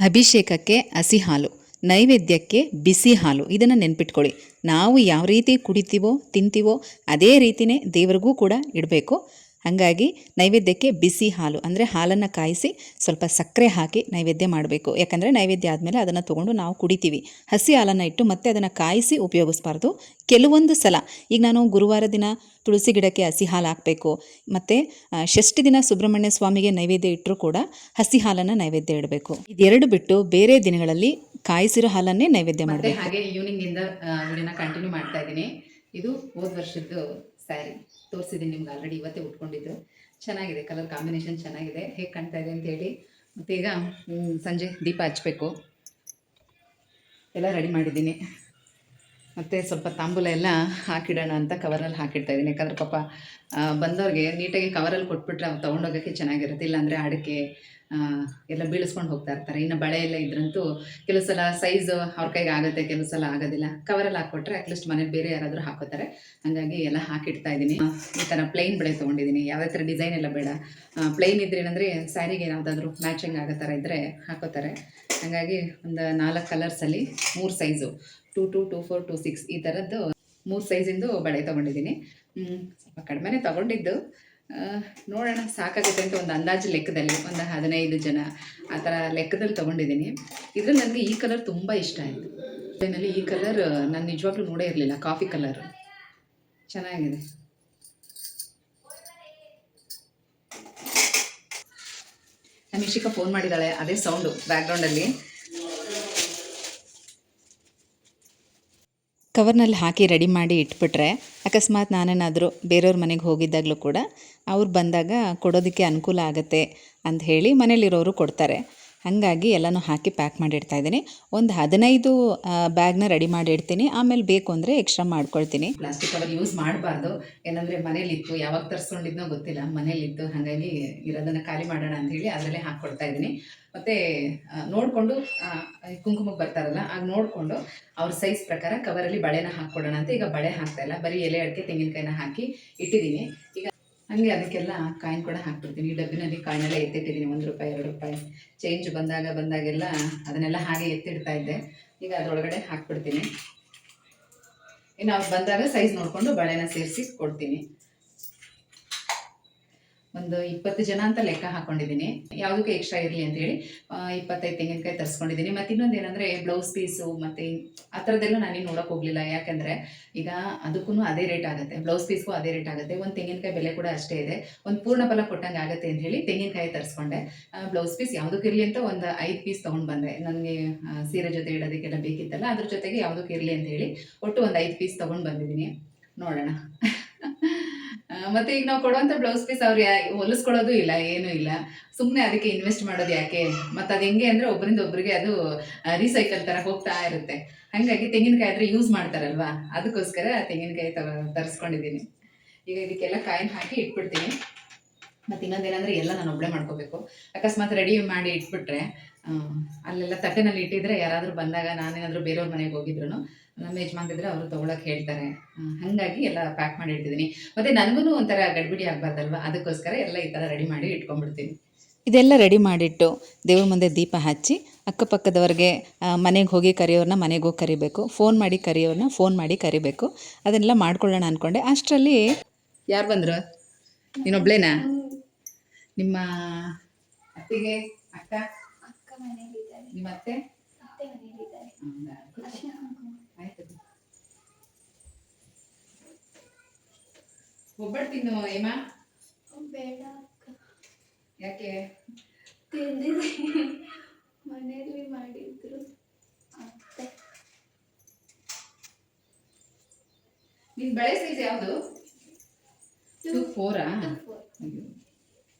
ಅಭಿಷೇಕಕ್ಕೆ ಹಸಿ ಹಾಲು, ನೈವೇದ್ಯಕ್ಕೆ ಬಿಸಿ ಹಾಲು. ಇದನ್ನು ನೆನ್ಪಿಟ್ಕೊಳ್ಳಿ. ನಾವು ಯಾವ ರೀತಿ ಕುಡಿತೀವೋ ತಿಂತೀವೋ ಅದೇ ರೀತಿಯೇ ದೇವರಿಗೂ ಕೂಡ ಇಡಬೇಕು. ಹಾಗಾಗಿ ನೈವೇದ್ಯಕ್ಕೆ ಬಿಸಿ ಹಾಲು ಅಂದರೆ ಹಾಲನ್ನು ಕಾಯಿಸಿ ಸ್ವಲ್ಪ ಸಕ್ಕರೆ ಹಾಕಿ ನೈವೇದ್ಯ ಮಾಡಬೇಕು. ಯಾಕಂದರೆ ನೈವೇದ್ಯ ಆದಮೇಲೆ ಅದನ್ನು ತೊಗೊಂಡು ನಾವು ಕುಡಿತೀವಿ. ಹಸಿ ಹಾಲನ್ನು ಇಟ್ಟು ಮತ್ತೆ ಅದನ್ನು ಕಾಯಿಸಿ ಉಪಯೋಗಿಸ್ಬಾರ್ದು. ಕೆಲವೊಂದು ಸಲ, ಈಗ ನಾನು ಗುರುವಾರ ದಿನ ತುಳಸಿ ಗಿಡಕ್ಕೆ ಹಸಿ ಹಾಲು ಹಾಕಬೇಕು, ಮತ್ತು ಷಷ್ಠಿ ದಿನ ಸುಬ್ರಹ್ಮಣ್ಯ ಸ್ವಾಮಿಗೆ ನೈವೇದ್ಯ ಇಟ್ಟರೂ ಕೂಡ ಹಸಿ ಹಾಲನ್ನು ನೈವೇದ್ಯ ಇಡಬೇಕು. ಇದೆರಡು ಬಿಟ್ಟು ಬೇರೆ ದಿನಗಳಲ್ಲಿ ಕಾಯಿಸಿರೋ ಹಾಲನ್ನೇ ನೈವೇದ್ಯ ಮಾಡಬೇಕು. ಹಾಗೆ ಈವ್ನಿಂಗಿಂದ ವಿಡಿಯೋನ ಕಂಟಿನ್ಯೂ ಮಾಡ್ತಾ ಇದ್ದೀನಿ. ಇದು ಹೋದ ವರ್ಷದ್ದು ಸ್ಯಾರಿ ತೋರಿಸಿದ್ದೀನಿ ನಿಮ್ಗೆ ಆಲ್ರೆಡಿ. ಇವತ್ತೇ ಉಟ್ಕೊಂಡಿದ್ದು. ಚೆನ್ನಾಗಿದೆ, ಕಲರ್ ಕಾಂಬಿನೇಷನ್ ಚೆನ್ನಾಗಿದೆ. ಹೇಗೆ ಕಾಣ್ತಾ ಇದೆ ಅಂತೇಳಿ. ಮತ್ತು ಈಗ ಸಂಜೆ ದೀಪ ಹಚ್ಚಬೇಕು. ಎಲ್ಲ ರೆಡಿ ಮಾಡಿದ್ದೀನಿ. ಮತ್ತು ಸ್ವಲ್ಪ ತಾಂಬೂಲ ಎಲ್ಲ ಹಾಕಿಡೋಣ ಅಂತ ಕವರಲ್ಲಿ ಹಾಕಿಡ್ತಾ ಇದ್ದೀನಿ. ಯಾಕಂದರೆ ಪಾಪ ಬಂದವ್ರಿಗೆ ನೀಟಾಗಿ ಕವರಲ್ಲಿ ಕೊಟ್ಬಿಟ್ರೆ ಅವ್ರು ತೊಗೊಂಡೋಗೋಕ್ಕೆ ಚೆನ್ನಾಗಿರುತ್ತೆ. ಇಲ್ಲಾಂದರೆ ಅಡಿಕೆ ಎಲ್ಲ ಬೀಳಿಸ್ಕೊಂಡು ಹೋಗ್ತಾ ಇರ್ತಾರೆ. ಇನ್ನು ಬಳೆ ಎಲ್ಲ ಇದ್ರಂತೂ ಕೆಲವು ಸಲ ಸೈಜು ಅವ್ರ ಕೈಗೆ ಆಗುತ್ತೆ, ಕೆಲವು ಸಲ ಆಗೋದಿಲ್ಲ. ಕವರಲ್ಲಿ ಹಾಕ್ಕೊಟ್ರೆ ಅಟ್ಲೀಸ್ಟ್ ಮನೇಲಿ ಬೇರೆ ಯಾರಾದರೂ ಹಾಕೋತಾರೆ. ಹಾಗಾಗಿ ಎಲ್ಲ ಹಾಕಿಡ್ತಾ ಇದ್ದೀನಿ. ಈ ಥರ ಪ್ಲೈನ್ ಬಳೆ ತೊಗೊಂಡಿದ್ದೀನಿ. ಯಾವುದೇ ಥರ ಡಿಸೈನ್ ಎಲ್ಲ ಬೇಡ. ಪ್ಲೈನ್ ಇದ್ರೆ ಏನಂದರೆ ಸ್ಯಾರಿಗೆ ಯಾವುದಾದ್ರೂ ಮ್ಯಾಚಿಂಗ್ ಆಗೋ ಥರ ಇದ್ದರೆ ಹಾಕೋತಾರೆ. ಹಾಗಾಗಿ ಒಂದು 4 ಕಲರ್ಸಲ್ಲಿ 3 ಸೈಜು 22, 24, 26 ಈ ಥರದ್ದು 3 ಸೈಜಿಂದು ಬಳೆ ತೊಗೊಂಡಿದ್ದೀನಿ. ಸ್ವಲ್ಪ ಕಡಿಮೆನೇ ತೊಗೊಂಡಿದ್ದು. ನೋಡೋಣ ಸಾಕಾಗುತ್ತೆ ಅಂತ ಒಂದು ಅಂದಾಜು ಲೆಕ್ಕದಲ್ಲಿ ಒಂದು 15 ಜನ ಆ ಥರ ಲೆಕ್ಕದಲ್ಲಿ ತೊಗೊಂಡಿದ್ದೀನಿ. ಇದರಲ್ಲಿ ನನಗೆ ಈ ಕಲರ್ ತುಂಬ ಇಷ್ಟ ಆಯಿತು. ಇದರಲ್ಲಿ ಈ ಕಲರ್ ನಾನು ನಿಜವಾಗ್ಲೂ ನೋಡೇ ಇರಲಿಲ್ಲ. ಕಾಫಿ ಕಲರ್ ಚೆನ್ನಾಗಿದೆ. ನಮ್ಮ ಇಶಿಕಾ ಫೋನ್ ಮಾಡಿದ್ದಾಳೆ, ಅದೇ ಸೌಂಡು ಬ್ಯಾಕ್ಗ್ರೌಂಡಲ್ಲಿ. ಕವರ್ನಲ್ಲಿ ಹಾಕಿ ರೆಡಿ ಮಾಡಿ ಇಟ್ಬಿಟ್ರೆ ಅಕಸ್ಮಾತ್ ನಾನೇನಾದರೂ ಬೇರೆಯವ್ರ ಮನೆಗೆ ಹೋಗಿದ್ದಾಗಲೂ ಕೂಡ ಅವ್ರು ಬಂದಾಗ ಕೊಡೋದಕ್ಕೆ ಅನುಕೂಲ ಆಗುತ್ತೆ ಅಂತ ಹೇಳಿ ಮನೇಲಿರೋರು ಕೊಡ್ತಾರೆ. ಹಾಗಾಗಿ ಎಲ್ಲನೂ ಹಾಕಿ ಪ್ಯಾಕ್ ಮಾಡಿ ಇಡ್ತಾ ಇದ್ದೀನಿ. ಒಂದು 15 ಬ್ಯಾಗ್ನ ರೆಡಿ ಮಾಡಿ ಇಡ್ತೀನಿ. ಆಮೇಲೆ ಬೇಕು ಅಂದರೆ ಎಕ್ಸ್ಟ್ರಾ ಮಾಡ್ಕೊಳ್ತೀನಿ. ಪ್ಲಾಸ್ಟಿಕ್ ಕವರ್ ಯೂಸ್ ಮಾಡಬಾರ್ದು. ಏನಂದರೆ ಮನೇಲಿತ್ತು, ಯಾವಾಗ ತರಿಸ್ಕೊಂಡಿದ್ನೋ ಗೊತ್ತಿಲ್ಲ, ಮನೇಲಿತ್ತು. ಹಾಗಾಗಿ ಇರೋದನ್ನು ಖಾಲಿ ಮಾಡೋಣ ಅಂಥೇಳಿ ಅದರಲ್ಲೇ ಹಾಕ್ಕೊಡ್ತಾ ಇದ್ದೀನಿ. ಮತ್ತು ನೋಡಿಕೊಂಡು ಕುಂಕುಮಕ್ಕೆ ಬರ್ತಾರಲ್ಲ, ಆಗ ನೋಡಿಕೊಂಡು ಅವ್ರ ಸೈಜ್ ಪ್ರಕಾರ ಕವರಲ್ಲಿ ಬಳೆನ ಹಾಕ್ಕೊಡೋಣ ಅಂತ ಈಗ ಬಳೆ ಹಾಕ್ತಾಯಿಲ್ಲ, ಬರೀ ಎಲೆ ಅಡಿಕೆ ತೆಂಗಿನಕಾಯಿನ ಹಾಕಿ ಇಟ್ಟಿದ್ದೀನಿ. ಈಗ ಹಾಗೆ ಅದಕ್ಕೆಲ್ಲ ಕಾಯಿನ್ ಕೂಡ ಹಾಕ್ಬಿಡ್ತೀನಿ. ಈ ಡಬ್ಬಿನಲ್ಲಿ ಕಾಯಿನೆಲ್ಲ ಎತ್ತಿಟ್ಟಿದ್ದೀನಿ. 1 ರೂಪಾಯಿ 2 ರೂಪಾಯಿ ಚೇಂಜ್ ಬಂದಾಗೆಲ್ಲ ಅದನ್ನೆಲ್ಲ ಹಾಗೆ ಎತ್ತಿಡ್ತಾ ಇದ್ದೆ. ಈಗ ಅದರೊಳಗಡೆ ಹಾಕ್ಬಿಡ್ತೀನಿ. ಇನ್ನು ಅವ್ರು ಬಂದಾಗ ಸೈಜ್ ನೋಡಿಕೊಂಡು ಬಳೆನ ಸೇರಿಸಿ ಕೊಡ್ತೀನಿ. ಒಂದು 20 ಜನ ಅಂತ ಲೆಕ್ಕ ಹಾಕ್ಕೊಂಡಿದ್ದೀನಿ, ಯಾವುದಕ್ಕೆ ಎಕ್ಸ್ಟ್ರಾ ಇರಲಿ ಅಂತೇಳಿ 25 ತೆಂಗಿನಕಾಯಿ ತರಿಸ್ಕೊಂಡಿದ್ದೀನಿ. ಮತ್ತು ಇನ್ನೊಂದು ಏನಂದರೆ ಬ್ಲೌಸ್ ಪೀಸು ಮತ್ತು ಆ ಥರದ್ದೆಲ್ಲ ನಾನೇನು ನೋಡೋಕೆ ಹೋಗಲಿಲ್ಲ. ಯಾಕೆಂದರೆ ಈಗ ಅದಕ್ಕೂ ಅದೇ ರೇಟ್ ಆಗುತ್ತೆ, ಬ್ಲೌಸ್ ಪೀಸ್ಗೂ ಅದೇ ರೇಟ್ ಆಗುತ್ತೆ. ಒಂದು ತೆಂಗಿನಕಾಯಿ ಬೆಲೆ ಕೂಡ ಅಷ್ಟೇ ಇದೆ. ಒಂದು ಪೂರ್ಣ ಫಲ ಕೊಟ್ಟಂಗೆ ಆಗುತ್ತೆ ಅಂತ ಹೇಳಿ ತೆಂಗಿನಕಾಯಿ ತರಿಸ್ಕೊಂಡೆ. ಬ್ಲೌಸ್ ಪೀಸ್ ಯಾವುದಕ್ಕೆ ಇರಲಿ ಅಂತ ಒಂದು 5 ಪೀಸ್ ತೊಗೊಂಡು ಬಂದೆ. ನನಗೆ ಸೀರೆ ಜೊತೆ ಇಡೋದಕ್ಕೆಲ್ಲ ಬೇಕಿತ್ತಲ್ಲ, ಅದ್ರ ಜೊತೆಗೆ ಯಾವುದಕ್ಕೆ ಇರಲಿ ಅಂತ ಹೇಳಿ ಒಟ್ಟು ಒಂದು 5 ಪೀಸ್ ತೊಗೊಂಡು ಬಂದಿದ್ದೀನಿ. ನೋಡೋಣ. ಮತ್ತು ಈಗ ನಾವು ಕೊಡುವಂಥ ಬ್ಲೌಸ್ ಪೀಸ್ ಅವ್ರು ಹೊಲಿಸ್ಕೊಳ್ಳೋದು ಇಲ್ಲ, ಏನೂ ಇಲ್ಲ. ಸುಮ್ಮನೆ ಅದಕ್ಕೆ ಇನ್ವೆಸ್ಟ್ ಮಾಡೋದು ಯಾಕೆ? ಮತ್ತು ಅದು ಹೆಂಗೆ ಅಂದರೆ ಒಬ್ಬರಿಂದ ಒಬ್ಬರಿಗೆ ಅದು ರೀಸೈಕಲ್ ಥರ ಹೋಗ್ತಾ ಇರುತ್ತೆ. ಹಾಗಾಗಿ ತೆಂಗಿನಕಾಯಿ ಆದರೆ ಯೂಸ್ ಮಾಡ್ತಾರಲ್ವಾ, ಅದಕ್ಕೋಸ್ಕರ ತೆಂಗಿನಕಾಯಿ ತರಿಸ್ಕೊಂಡಿದ್ದೀನಿ. ಈಗ ಇದಕ್ಕೆಲ್ಲ ಕಾಯಿನ ಹಾಕಿ ಇಟ್ಬಿಡ್ತೀನಿ. ಮತ್ತು ಇನ್ನೊಂದೇನೆಂದರೆ ಎಲ್ಲ ನಾನು ಒಬ್ಬಳೇ ಮಾಡ್ಕೋಬೇಕು. ಅಕಸ್ಮಾತ್ ರೆಡಿ ಮಾಡಿ ಇಟ್ಬಿಟ್ರೆ ಅಲ್ಲೆಲ್ಲ ತಟ್ಟೆನಲ್ಲಿ ಇಟ್ಟಿದ್ರೆ ಯಾರಾದರೂ ಬಂದಾಗ, ನಾನೇನಾದರೂ ಬೇರೆಯವ್ರ ಮನೆಗೆ ಹೋಗಿದ್ರು ನಮ್ಮ ಯಜಮಾನ್ರಿದ್ರೆ ಅವರು ತೊಗೊಳಕ್ಕೆ ಹೇಳ್ತಾರೆ. ಹಾಗಾಗಿ ಎಲ್ಲ ಪ್ಯಾಕ್ ಮಾಡಿ ಇಡ್ತಿದ್ದೀನಿ. ಮತ್ತು ನನಗೂ ಒಂಥರ ಗಡ್ಬಿಡಿ ಆಗಬಾರ್ದಲ್ವ, ಅದಕ್ಕೋಸ್ಕರ ಎಲ್ಲ ಈ ಥರ ರೆಡಿ ಮಾಡಿ ಇಟ್ಕೊಂಡ್ಬಿಡ್ತೀನಿ. ಇದೆಲ್ಲ ರೆಡಿ ಮಾಡಿಟ್ಟು ದೇವ್ರ ಮುಂದೆ ದೀಪ ಹಚ್ಚಿ ಅಕ್ಕಪಕ್ಕದವ್ರಿಗೆ ಮನೆಗೆ ಹೋಗಿ ಕರೆಯೋರನ್ನ ಮನೆಗೆ ಹೋಗಿ ಕರಿಬೇಕು, ಫೋನ್ ಮಾಡಿ ಕರೆಯೋರನ್ನ ಫೋನ್ ಮಾಡಿ ಕರಿಬೇಕು. ಅದನ್ನೆಲ್ಲ ಮಾಡ್ಕೊಳ್ಳೋಣ ಅಂದ್ಕೊಂಡೆ. ಅಷ್ಟರಲ್ಲಿ ಯಾರು ಬಂದರು? ನೀನೊಬ್ಳೇನಾ? ನಿಮ್ಮ ಅತ್ತಿಗೆ ಅಕ್ಕ ನಿಮ್ಮ ಅತ್ತೆ ಆಯ್ತು. ಒಬ್ಬಟ್ಟು ತಿನ್ನು ಏಮ. ಯಾಕೆ? ಮನೆಯಲ್ಲಿ ಮಾಡಿದ್ರು. ನಿನ್ ಬೆಳೆ ಸೈಜ್ ಯಾವುದು? 2-4.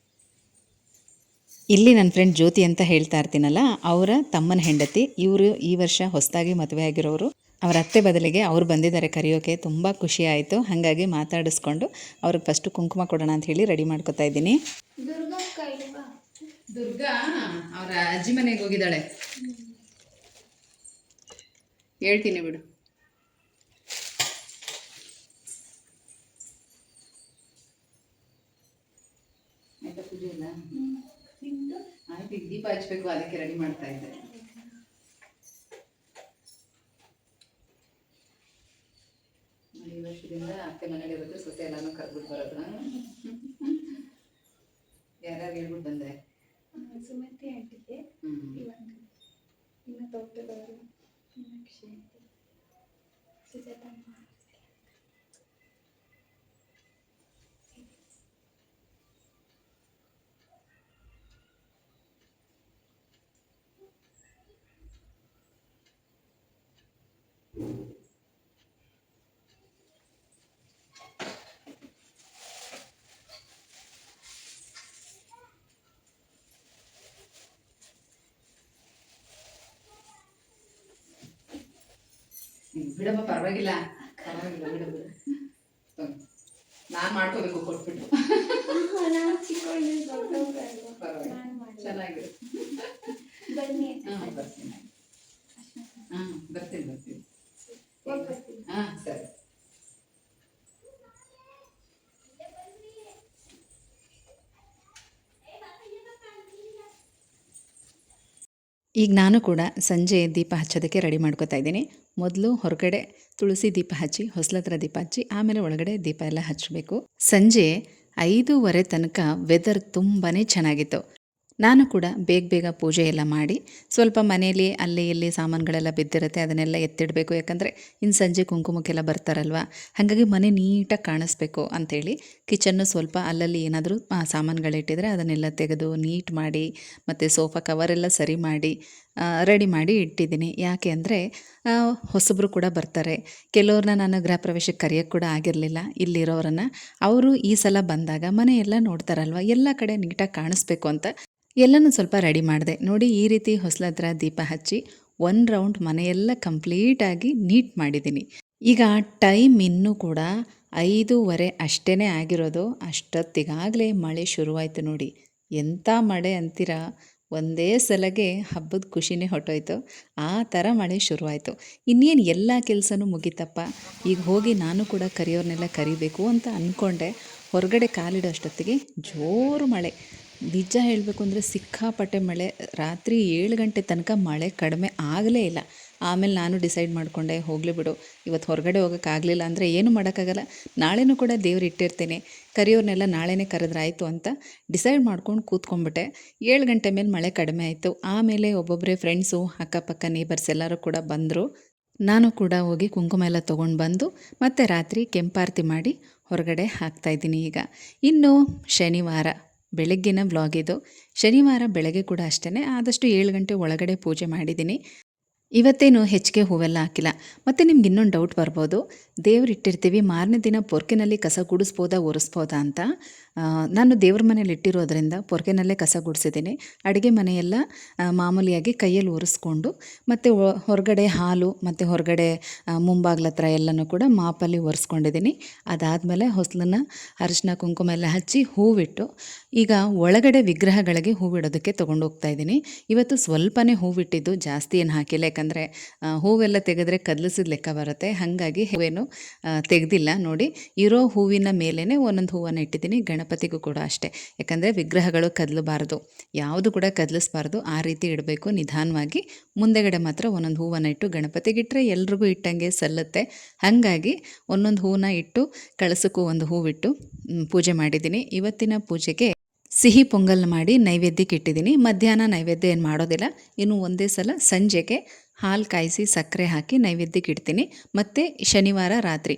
ಇಲ್ಲಿ ನನ್ನ ಫ್ರೆಂಡ್ ಜ್ಯೋತಿ ಅಂತ ಹೇಳ್ತಾ ಇರ್ತೀನಲ್ಲ, ಅವರ ತಮ್ಮನ ಹೆಂಡತಿ. ಇವರು ಈ ವರ್ಷ ಹೊಸದಾಗಿ ಮದುವೆ ಆಗಿರೋರು. ಅವರ ಅತ್ತೆ ಬದಲಿಗೆ ಅವ್ರು ಬಂದಿದ್ದಾರೆ ಕರೆಯೋಕೆ. ತುಂಬ ಖುಷಿ ಆಯಿತು. ಹಾಗಾಗಿ ಮಾತಾಡಿಸ್ಕೊಂಡು ಅವ್ರಿಗೆ ಫಸ್ಟು ಕುಂಕುಮ ಕೊಡೋಣ ಅಂತ ಹೇಳಿ ರೆಡಿ ಮಾಡ್ಕೊತಾ ಇದ್ದೀನಿ. ದುರ್ಗಾ ಅವರ ಅಜ್ಜಿ ಮನೆಗೆ ಹೋಗಿದ್ದಾಳೆ. ಹೇಳ್ತೀನಿ ಬಿಡು. ಆಯ್ತಾ ಪೂಜೆ ಇಲ್ಲ? ಆಯ್ತು, ಈಗ ದೀಪ ಹಚ್ಬೇಕು, ಅದಕ್ಕೆ ರೆಡಿ ಮಾಡ್ತಾ ಇದ್ದೆ. ಈ ವರ್ಷದಿಂದ ಅತ್ತೆ ಮನೇಲಿ ಇರೋದು, ಸೊಸೆ ಎಲ್ಲಾನು ಕರ್ಬಿಟ್ಟು ಬರೋದು. ಯಾರ್ಯಾರು ಹೇಳ್ಬಿಟ್ಟು ಬಂದೆ? ಸುಮತಿ ಆಂಟಿಗೆ, ಇನ್ನು ದೊಡ್ಡದವರು ಮೀನಾಕ್ಷಿ ಆಂಟಿ, ಸುಜಾತಮ್ಮ. ಬಿಡಮ್ಮ, ಪರವಾಗಿಲ್ಲ ಪರವಾಗಿಲ್ಲ, ಬಿಡು ಬಿಡು. ನಾನು ಮಾಡ್ಕೋಬೇಕು ಕೊಟ್ಬಿಟ್ಟು. ನಾನು ಚಿಕ್ಕವಳು, ದೊಡ್ಡವಳು. ಪರವಾಗಿಲ್ಲ, ಚೆನ್ನಾಗಿದೆ. ಬನ್ನಿ. ಬರ್ತೀನಿ. ಬರ್ತೀನಿ ಬರ್ತೀನಿ. ಬರ್ತೀನಿ. ಸರಿ. ಈಗ ನಾನು ಕೂಡ ಸಂಜೆ ದೀಪ ಹಚ್ಚೋದಕ್ಕೆ ರೆಡಿ ಮಾಡ್ಕೊತಾ ಇದ್ದೀನಿ. ಮೊದಲು ಹೊರಗಡೆ ತುಳಸಿ ದೀಪ ಹಚ್ಚಿ, ಹೊಸ್ಲತ್ರ ದೀಪ ಹಚ್ಚಿ, ಆಮೇಲೆ ಒಳಗಡೆ ದೀಪ ಎಲ್ಲ ಹಚ್ಚಬೇಕು. ಸಂಜೆ 5:15 ತನಕ ವೆದರ್ ತುಂಬಾ ಚೆನ್ನಾಗಿತ್ತು. ನಾನು ಕೂಡ ಬೇಗ ಬೇಗ ಪೂಜೆ ಎಲ್ಲ ಮಾಡಿ ಸ್ವಲ್ಪ ಮನೆಯಲ್ಲಿ ಅಲ್ಲಿ ಇಲ್ಲಿ ಸಾಮಾನುಗಳೆಲ್ಲ ಬಿದ್ದಿರುತ್ತೆ, ಅದನ್ನೆಲ್ಲ ಎತ್ತಿಡಬೇಕು. ಯಾಕಂದರೆ ಇನ್ನು ಸಂಜೆ ಕುಂಕುಮಕ್ಕೆಲ್ಲ ಬರ್ತಾರಲ್ವ, ಹಾಗಾಗಿ ಮನೆ ನೀಟಾಗಿ ಕಾಣಿಸ್ಬೇಕು ಅಂಥೇಳಿ ಕಿಚನ್ನು ಸ್ವಲ್ಪ ಅಲ್ಲಲ್ಲಿ ಏನಾದರೂ ಸಾಮಾನುಗಳಿಟ್ಟಿದ್ರೆ ಅದನ್ನೆಲ್ಲ ತೆಗೆದು ನೀಟ್ ಮಾಡಿ ಮತ್ತು ಸೋಫಾ ಕವರೆಲ್ಲ ಸರಿ ಮಾಡಿ ರೆಡಿ ಮಾಡಿ ಇಟ್ಟಿದ್ದೀನಿ. ಯಾಕೆ ಅಂದರೆ ಹೊಸಬ್ರು ಕೂಡ ಬರ್ತಾರೆ. ಕೆಲವ್ರನ್ನ ನಾನು ಗೃಹ ಪ್ರವೇಶಕ್ಕೆ ಕರೆಯೋಕ್ಕೆ ಕೂಡ ಆಗಿರಲಿಲ್ಲ ಇಲ್ಲಿರೋರನ್ನು. ಅವರು ಈ ಸಲ ಬಂದಾಗ ಮನೆಯೆಲ್ಲ ನೋಡ್ತಾರಲ್ವ, ಎಲ್ಲ ಕಡೆ ನೀಟಾಗಿ ಕಾಣಿಸ್ಬೇಕು ಅಂತ ಎಲ್ಲನೂ ಸ್ವಲ್ಪ ರೆಡಿ ಮಾಡಿದೆ. ನೋಡಿ, ಈ ರೀತಿ ಹೊಸ್ಲ ಹತ್ರ ದೀಪ ಹಚ್ಚಿ 1 ರೌಂಡ್ ಮನೆಯೆಲ್ಲ ಕಂಪ್ಲೀಟಾಗಿ ನೀಟ್ ಮಾಡಿದ್ದೀನಿ. ಈಗ ಟೈಮ್ ಇನ್ನೂ ಕೂಡ 5:30 ಅಷ್ಟೇ ಆಗಿರೋದು. ಅಷ್ಟೊತ್ತಿಗಾಗಲೇ ಮಳೆ ಶುರುವಾಯಿತು ನೋಡಿ. ಎಂಥ ಮಳೆ ಅಂತೀರಾ, ಒಂದೇ ಸಲಗೆ ಹಬ್ಬದ ಖುಷಿನೇ ಹೊಟ್ಟೋಯ್ತು. ಆ ಥರ ಮಳೆ ಶುರುವಾಯಿತು. ಇನ್ನೇನು ಎಲ್ಲ ಕೆಲಸನೂ ಮುಗೀತಪ್ಪ, ಈಗ ಹೋಗಿ ನಾನು ಕೂಡ ಕರೆಯೋರ್ನೆಲ್ಲ ಕರಿಬೇಕು ಅಂತ ಅಂದ್ಕೊಂಡೆ. ಹೊರಗಡೆ ಕಾಲಿಡೋ ಅಷ್ಟೊತ್ತಿಗೆ ಜೋರು ಮಳೆ. ನಿಜ ಹೇಳಬೇಕು ಅಂದರೆ ಸಿಕ್ಕಾಪಟ್ಟೆ ಮಳೆ. ರಾತ್ರಿ 7 ಗಂಟೆ ತನಕ ಮಳೆ ಕಡಿಮೆ ಆಗಲೇ ಇಲ್ಲ. ಆಮೇಲೆ ನಾನು ಡಿಸೈಡ್ ಮಾಡಿಕೊಂಡೆ, ಹೋಗಲಿ ಬಿಡು, ಇವತ್ತು ಹೊರಗಡೆ ಹೋಗೋಕ್ಕಾಗಲಿಲ್ಲ ಅಂದರೆ ಏನು ಮಾಡೋಕ್ಕಾಗಲ್ಲ, ನಾಳೆನೂ ಕೂಡ ದೇವ್ರು ಇಟ್ಟಿರ್ತೀನಿ, ಕರೆಯೋರ್ನೆಲ್ಲ ನಾಳೆನೇ ಕರೆದ್ರಾಯ್ತು ಅಂತ ಡಿಸೈಡ್ ಮಾಡ್ಕೊಂಡು ಕೂತ್ಕೊಂಡ್ಬಿಟ್ಟೆ. 7 ಗಂಟೆ ಮೇಲೆ ಮಳೆ ಕಡಿಮೆ ಆಯಿತು. ಆಮೇಲೆ ಒಬ್ಬೊಬ್ಬರೇ ಫ್ರೆಂಡ್ಸು, ಅಕ್ಕಪಕ್ಕ ನೇಬರ್ಸ್ ಎಲ್ಲರೂ ಕೂಡ ಬಂದರು. ನಾನು ಕೂಡ ಹೋಗಿ ಕುಂಕುಮ ಎಲ್ಲ ತೊಗೊಂಡು ಬಂದು ಮತ್ತು ರಾತ್ರಿ ಕೆಂಪಾರತಿ ಮಾಡಿ ಹೊರಗಡೆ ಹಾಕ್ತಾಯಿದ್ದೀನಿ. ಈಗ ಇನ್ನು ಶನಿವಾರ ಬೆಳಗ್ಗಿನ ವ್ಲಾಗ್ ಇದು. ಶನಿವಾರ ಬೆಳಗ್ಗೆ ಕೂಡ ಅಷ್ಟೇ ಆದಷ್ಟು 7 ಗಂಟೆ ಒಳಗಡೆ ಪೂಜೆ ಮಾಡಿದ್ದೀನಿ. ಇವತ್ತೇನು ಹೆಚ್ಚಿಗೆ ಹೂವೆಲ್ಲ ಹಾಕಿಲ್ಲ. ಮತ್ತು ನಿಮ್ಗೆ ಇನ್ನೊಂದು ಡೌಟ್ ಬರ್ಬೋದು, ದೇವ್ರು ಇಟ್ಟಿರ್ತೀವಿ, ಮಾರನೇ ದಿನ ಪೊರ್ಕೆನಲ್ಲಿ ಕಸ ಗುಡಿಸ್ಬೋದಾ ಒರೆಸ್ಬೋದಾ ಅಂತ. ನಾನು ದೇವ್ರ ಮನೇಲಿ ಇಟ್ಟಿರೋದ್ರಿಂದ ಪೊರ್ಕೆನಲ್ಲೇ ಕಸ ಗುಡಿಸಿದ್ದೀನಿ. ಅಡುಗೆ ಮನೆಯೆಲ್ಲ ಮಾಮೂಲಿಯಾಗಿ ಕೈಯಲ್ಲಿ ಒರೆಸ್ಕೊಂಡು ಮತ್ತು ಹೊರಗಡೆ ಹಾಲು ಮತ್ತು ಹೊರಗಡೆ ಮುಂಬಾಗ್ಲ ಹತ್ರ ಎಲ್ಲನೂ ಕೂಡ ಮಾಪಲ್ಲಿ ಒರೆಸ್ಕೊಂಡಿದ್ದೀನಿ. ಅದಾದಮೇಲೆ ಹೊಸ್ಲನ್ನ ಅರಿಶಿನ ಕುಂಕುಮ ಎಲ್ಲ ಹಚ್ಚಿ ಹೂವಿಟ್ಟು ಈಗ ಒಳಗಡೆ ವಿಗ್ರಹಗಳಿಗೆ ಹೂವಿಡೋದಕ್ಕೆ ತೊಗೊಂಡು ಹೋಗ್ತಾಯಿದ್ದೀನಿ. ಇವತ್ತು ಸ್ವಲ್ಪನೇ ಹೂವಿಟ್ಟಿದ್ದು, ಜಾಸ್ತಿ ಏನು ಹಾಕಿಲ್ಲ. ಯಾಕಂದರೆ ಹೂವೆಲ್ಲ ತೆಗೆದ್ರೆ ಕದಲಿಸಿದ ಲೆಕ್ಕ ಬರುತ್ತೆ, ಹಾಗಾಗಿ ಹೂವೇನು ತೆಗೆದಿಲ್ಲ. ನೋಡಿ, ಇರೋ ಹೂವಿನ ಮೇಲೇ ಒಂದೊಂದು ಹೂವನ್ನು ಇಟ್ಟಿದ್ದೀನಿ. ಗಣಪತಿಗೂ ಕೂಡ ಅಷ್ಟೇ, ಯಾಕಂದರೆ ವಿಗ್ರಹಗಳು ಕದಲಬಾರ್ದು, ಯಾವುದು ಕೂಡ ಕದಲಿಸ್ಬಾರ್ದು, ಆ ರೀತಿ ಇಡಬೇಕು ನಿಧಾನವಾಗಿ. ಮುಂದೆಗಡೆ ಮಾತ್ರ ಒಂದೊಂದು ಹೂವನ್ನು ಇಟ್ಟು ಗಣಪತಿಗಿಟ್ಟರೆ ಎಲ್ರಿಗೂ ಇಟ್ಟಂಗೆ ಸಲ್ಲುತ್ತೆ. ಹಾಗಾಗಿ ಒಂದೊಂದು ಹೂವನ್ನ ಇಟ್ಟು ಕಳಸಕ್ಕೂ ಒಂದು ಹೂವಿಟ್ಟು ಪೂಜೆ ಮಾಡಿದ್ದೀನಿ. ಇವತ್ತಿನ ಪೂಜೆಗೆ ಸಿಹಿ ಪೊಂಗಲ್ ಮಾಡಿ ನೈವೇದ್ಯಕ್ಕೆ ಇಟ್ಟಿದ್ದೀನಿ. ಮಧ್ಯಾಹ್ನ ನೈವೇದ್ಯ ಏನು ಮಾಡೋದಿಲ್ಲ, ಇನ್ನು ಒಂದೇ ಸಲ ಸಂಜೆಗೆ ಹಾಲು ಕಾಯಿಸಿ ಸಕ್ಕರೆ ಹಾಕಿ ನೈವೇದ್ಯಕ್ಕೆ ಇಡ್ತೀನಿ. ಮತ್ತು ಶನಿವಾರ ರಾತ್ರಿ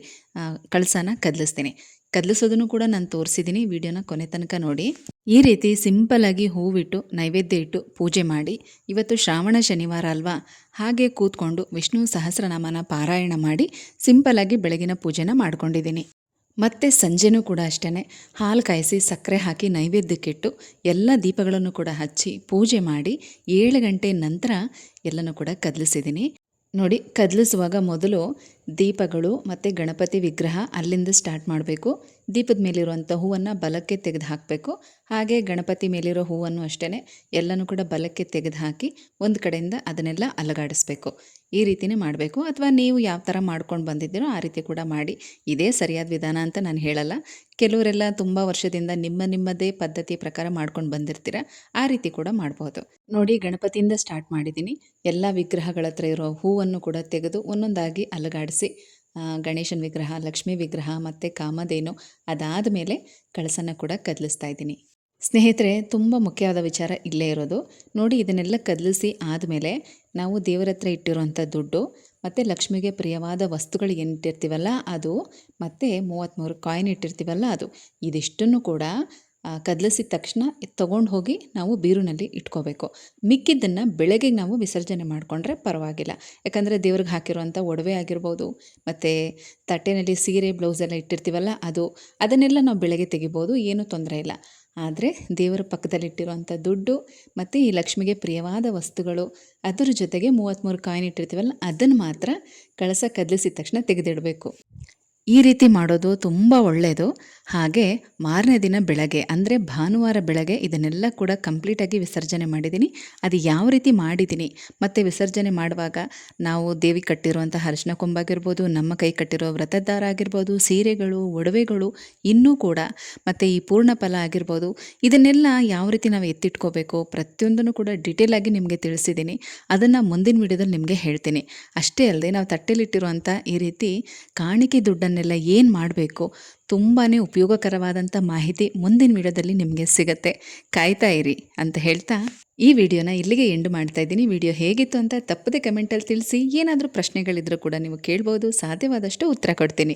ಕಳಸನ ಕದಲಿಸ್ತೀನಿ. ಕದಲಿಸೋದನ್ನು ಕೂಡ ನಾನು ತೋರಿಸಿದ್ದೀನಿ, ವಿಡಿಯೋನ ಕೊನೆ ತನಕ ನೋಡಿ. ಈ ರೀತಿ ಸಿಂಪಲ್ಲಾಗಿ ಹೂವಿಟ್ಟು ನೈವೇದ್ಯ ಇಟ್ಟು ಪೂಜೆ ಮಾಡಿ, ಇವತ್ತು ಶ್ರಾವಣ ಶನಿವಾರ ಅಲ್ವಾ, ಹಾಗೆ ಕೂತ್ಕೊಂಡು ವಿಷ್ಣು ಸಹಸ್ರನಾಮನ ಪಾರಾಯಣ ಮಾಡಿ ಸಿಂಪಲ್ಲಾಗಿ ಬೆಳಗಿನ ಪೂಜೆನ ಮಾಡ್ಕೊಂಡಿದ್ದೀನಿ. ಮತ್ತು ಸಂಜೆನೂ ಕೂಡ ಅಷ್ಟೇ ಹಾಲು ಕಾಯಿಸಿ ಸಕ್ಕರೆ ಹಾಕಿ ನೈವೇದ್ಯಕ್ಕಿಟ್ಟು ಎಲ್ಲ ದೀಪಗಳನ್ನು ಕೂಡ ಹಚ್ಚಿ ಪೂಜೆ ಮಾಡಿ 7 ಗಂಟೆ ನಂತರ ಎಲ್ಲನೂ ಕೂಡ ಕದಲಿಸಿದ್ದೀನಿ. ನೋಡಿ, ಕದಲಿಸುವಾಗ ಮೊದಲು ದೀಪಗಳು ಮತ್ತು ಗಣಪತಿ ವಿಗ್ರಹ ಅಲ್ಲಿಂದ ಸ್ಟಾರ್ಟ್ ಮಾಡಬೇಕು. ದೀಪದ ಮೇಲಿರುವಂಥ ಹೂವನ್ನು ಬಲಕ್ಕೆ ತೆಗೆದು ಹಾಕಬೇಕು. ಹಾಗೆ ಗಣಪತಿ ಮೇಲಿರೋ ಹೂವನ್ನು ಅಷ್ಟೇ ಎಲ್ಲನೂ ಕೂಡ ಬಲಕ್ಕೆ ತೆಗೆದು ಹಾಕಿ ಒಂದು ಕಡೆಯಿಂದ ಅದನ್ನೆಲ್ಲ ಅಲಗಾಡಿಸ್ಬೇಕು. ಈ ರೀತಿಯೇ ಮಾಡಬೇಕು. ಅಥವಾ ನೀವು ಯಾವ ಥರ ಮಾಡ್ಕೊಂಡು ಬಂದಿದ್ದೀರೋ ಆ ರೀತಿ ಕೂಡ ಮಾಡಿ. ಇದೇ ಸರಿಯಾದ ವಿಧಾನ ಅಂತ ನಾನು ಹೇಳಲ್ಲ. ಕೆಲವರೆಲ್ಲ ತುಂಬ ವರ್ಷದಿಂದ ನಿಮ್ಮದೇ ಪದ್ಧತಿ ಪ್ರಕಾರ ಮಾಡ್ಕೊಂಡು ಬಂದಿರ್ತೀರ, ಆ ರೀತಿ ಕೂಡ ಮಾಡ್ಬೋದು. ನೋಡಿ, ಗಣಪತಿಯಿಂದ ಸ್ಟಾರ್ಟ್ ಮಾಡಿದ್ದೀನಿ. ಎಲ್ಲ ವಿಗ್ರಹಗಳ ಹತ್ರ ಇರೋ ಹೂವನ್ನು ಕೂಡ ತೆಗೆದು ಒಂದೊಂದಾಗಿ ಅಲಗಾಡಿಸಿ ಗಣೇಶನ ವಿಗ್ರಹ, ಲಕ್ಷ್ಮೀ ವಿಗ್ರಹ ಮತ್ತು ಕಾಮಧೇನು, ಅದಾದ ಮೇಲೆ ಕಳಸನ ಕೂಡ ಕದಲಿಸ್ತಾ ಇದ್ದೀನಿ. ಸ್ನೇಹಿತರೆ, ತುಂಬ ಮುಖ್ಯವಾದ ವಿಚಾರ ಇಲ್ಲೇ ಇರೋದು. ನೋಡಿ, ಇದನ್ನೆಲ್ಲ ಕದಲಿಸಿ ಆದಮೇಲೆ ನಾವು ದೇವರ ಹತ್ರ ಇಟ್ಟಿರುವಂಥ ದುಡ್ಡು ಮತ್ತು ಲಕ್ಷ್ಮಿಗೆ ಪ್ರಿಯವಾದ ವಸ್ತುಗಳು ಏನಿಟ್ಟಿರ್ತೀವಲ್ಲ ಅದು, ಮತ್ತು 33 ಕಾಯಿನ್ ಇಟ್ಟಿರ್ತೀವಲ್ಲ ಅದು, ಇದಿಷ್ಟನ್ನು ಕೂಡ ಕದಲಿಸಿದ ತಕ್ಷಣ ತೊಗೊಂಡು ಹೋಗಿ ನಾವು ಬೀರುನಲ್ಲಿ ಇಟ್ಕೋಬೇಕು. ಮಿಕ್ಕಿದ್ದನ್ನು ಬೆಳಗ್ಗೆ ನಾವು ವಿಸರ್ಜನೆ ಮಾಡಿಕೊಂಡ್ರೆ ಪರವಾಗಿಲ್ಲ. ಯಾಕಂದರೆ ದೇವ್ರಿಗೆ ಹಾಕಿರುವಂಥ ಒಡವೆ ಆಗಿರ್ಬೋದು, ಮತ್ತು ತಟ್ಟೆನಲ್ಲಿ ಸೀರೆ ಬ್ಲೌಸ್ ಎಲ್ಲ ಇಟ್ಟಿರ್ತೀವಲ್ಲ ಅದನ್ನೆಲ್ಲ ನಾವು ಬೆಳಗ್ಗೆ ತೆಗಿಬೋದು, ಏನೂ ತೊಂದರೆ ಇಲ್ಲ. ಆದರೆ ದೇವರ ಪಕ್ಕದಲ್ಲಿಟ್ಟಿರುವಂಥ ದುಡ್ಡು ಮತ್ತು ಈ ಲಕ್ಷ್ಮಿಗೆ ಪ್ರಿಯವಾದ ವಸ್ತುಗಳು, ಅದರ ಜೊತೆಗೆ 33 ಕಾಯಿನ್ ಇಟ್ಟಿರ್ತೀವಲ್ಲ ಅದನ್ನು ಮಾತ್ರ ಕಳಸ ಕದಲಿಸಿದ ತಕ್ಷಣ ತೆಗೆದಿಡಬೇಕು. ಈ ರೀತಿ ಮಾಡೋದು ತುಂಬ ಒಳ್ಳೆಯದು. ಹಾಗೆ ಮಾರನೇ ದಿನ ಬೆಳಗ್ಗೆ ಅಂದರೆ ಭಾನುವಾರ ಬೆಳಗ್ಗೆ ಇದನ್ನೆಲ್ಲ ಕೂಡ ಕಂಪ್ಲೀಟಾಗಿ ವಿಸರ್ಜನೆ ಮಾಡಿದ್ದೀನಿ. ಅದು ಯಾವ ರೀತಿ ಮಾಡಿದ್ದೀನಿ ಮತ್ತು ವಿಸರ್ಜನೆ ಮಾಡುವಾಗ ನಾವು ದೇವಿ ಕಟ್ಟಿರುವಂಥ ಅರಿಶಿನ ಕೊಂಬಾಗಿರ್ಬೋದು, ನಮ್ಮ ಕೈ ಕಟ್ಟಿರೋ ವ್ರತದಾರ ಆಗಿರ್ಬೋದು, ಸೀರೆಗಳು, ಒಡವೆಗಳು, ಇನ್ನೂ ಕೂಡ ಮತ್ತು ಈ ಪೂರ್ಣ ಫಲ ಆಗಿರ್ಬೋದು, ಇದನ್ನೆಲ್ಲ ಯಾವ ರೀತಿ ನಾವು ಎತ್ತಿಟ್ಕೋಬೇಕು ಪ್ರತಿಯೊಂದನ್ನು ಕೂಡ ಡಿಟೇಲಾಗಿ ನಿಮಗೆ ತಿಳಿಸಿದ್ದೀನಿ. ಅದನ್ನು ಮುಂದಿನ ವಿಡಿಯೋದಲ್ಲಿ ನಿಮಗೆ ಹೇಳ್ತೀನಿ. ಅಷ್ಟೇ ಅಲ್ಲದೆ ನಾವು ತಟ್ಟೆಲಿಟ್ಟಿರುವಂಥ ಈ ರೀತಿ ಕಾಣಿಕೆ ದುಡ್ಡನ್ನು ಇದನ್ನೆಲ್ಲ ಏನು ಮಾಡಬೇಕು, ತುಂಬಾ ಉಪಯೋಗಕರವಾದಂಥ ಮಾಹಿತಿ ಮುಂದಿನ ವಿಡಿಯೋದಲ್ಲಿ ನಿಮಗೆ ಸಿಗುತ್ತೆ. ಕಾಯ್ತಾ ಇರಿ ಅಂತ ಹೇಳ್ತಾ ಈ ವಿಡಿಯೋನ ಇಲ್ಲಿಗೆ ಎಂಡ್ ಮಾಡ್ತಾ ಇದ್ದೀನಿ. ವಿಡಿಯೋ ಹೇಗಿತ್ತು ಅಂತ ತಪ್ಪದೆ ಕಮೆಂಟಲ್ಲಿ ತಿಳಿಸಿ. ಏನಾದರೂ ಪ್ರಶ್ನೆಗಳಿದ್ರೂ ಕೂಡ ನೀವು ಕೇಳ್ಬೋದು, ಸಾಧ್ಯವಾದಷ್ಟು ಉತ್ತರ ಕೊಡ್ತೀನಿ.